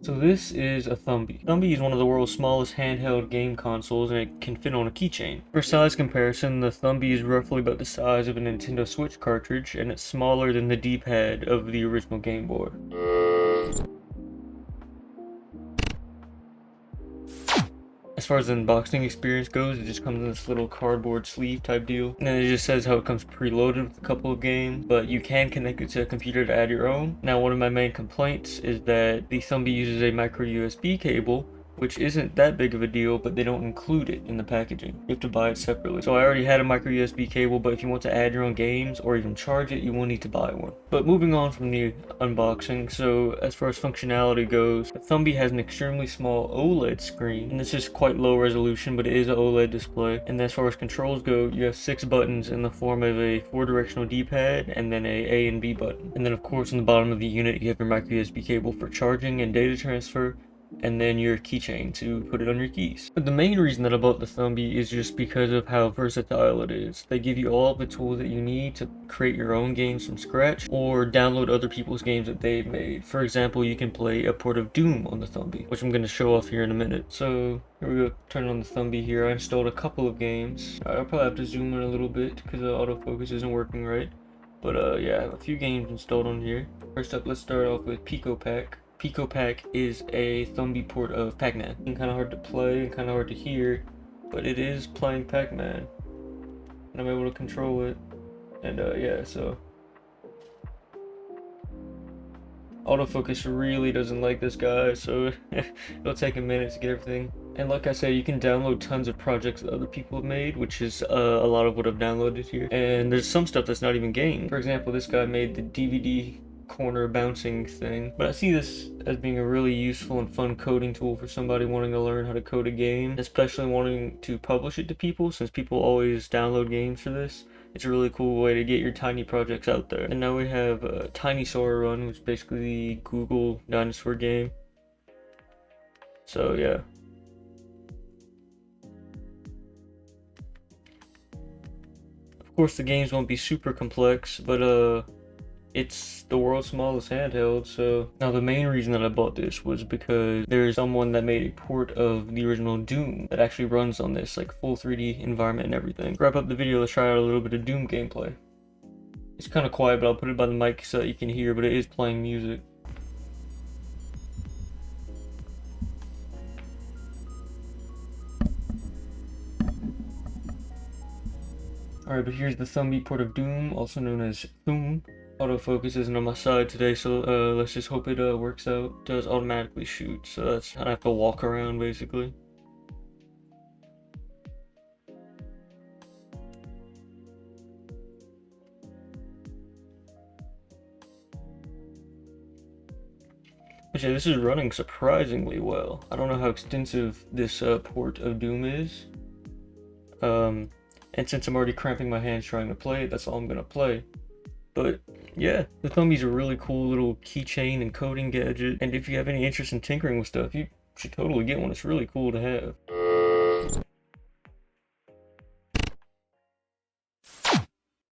So this is a Thumby. Thumby is one of the world's smallest handheld game consoles, and it can fit on a keychain. For size comparison, the Thumby is roughly about the size of a Nintendo Switch cartridge, and it's smaller than the D-pad of the original Game Boy. As far as the unboxing experience goes, it just comes in this little cardboard sleeve type deal. And then it just says how it comes preloaded with a couple of games, but you can connect it to a computer to add your own. Now, one of my main complaints is that the Thumby uses a micro USB cable, which isn't that big of a deal, but they don't include it in the packaging. You have to buy it separately. So I already had a micro USB cable, but if you want to add your own games or even charge it, you will need to buy one. But moving on from the unboxing, so as far as functionality goes, the Thumby has an extremely small OLED screen, and this is quite low resolution, but it is an OLED display. And as far as controls go, you have 6 buttons in the form of a 4-directional D-pad and then a and B button. And then of course on the bottom of the unit, you have your micro USB cable for charging and data transfer, and then your keychain to put it on your keys. But the main reason that I bought the Thumby is just because of how versatile it is. They give you all the tools that you need to create your own games from scratch or download other people's games that they've made. For example, you can play a port of Doom on the Thumby, which I'm going to show off here in a minute. So here we go, turn on the Thumby here. I installed a couple of games. I'll probably have to zoom in a little bit because the autofocus isn't working right. But yeah, I have a few games installed on here. First up, let's start off with Pico Pack. Pico Pack is a Thumby port of Pac-Man. Kind of hard to play and kind of hard to hear, but it is playing Pac-Man, and I'm able to control it. And yeah, so autofocus really doesn't like this guy, so it'll take a minute to get everything. And like I said, you can download tons of projects that other people have made, which is a lot of what I've downloaded here. And there's some stuff that's not even game. For example, this guy made the DVD corner bouncing thing, but I see this as being a really useful and fun coding tool for somebody wanting to learn how to code a game, especially wanting to publish it to people, since people always download games for this. It's a really cool way to get your tiny projects out there. And now we have Tiny-Saur Run, which is basically the Google dinosaur game. So yeah. Of course the games won't be super complex, but it's the world's smallest handheld. So now the main reason that I bought this was because there's someone that made a port of the original Doom that actually runs on this, like full 3D environment and everything. To wrap up the video, let's try out a little bit of Doom gameplay. It's kind of quiet, but I'll put it by the mic so that you can hear, but it is playing music. Alright, but here's the Thumby port of Doom, also known as Thoom. Autofocus isn't on my side today, so let's just hope it works out. It does automatically shoot, so that's I have to walk around basically. But yeah, this is running surprisingly well. I don't know how extensive this port of Doom is. And since I'm already cramping my hands trying to play it, that's all I'm gonna play. But yeah, the Thumby's a really cool little keychain and coding gadget, and if you have any interest in tinkering with stuff, you should totally get one. It's really cool to have.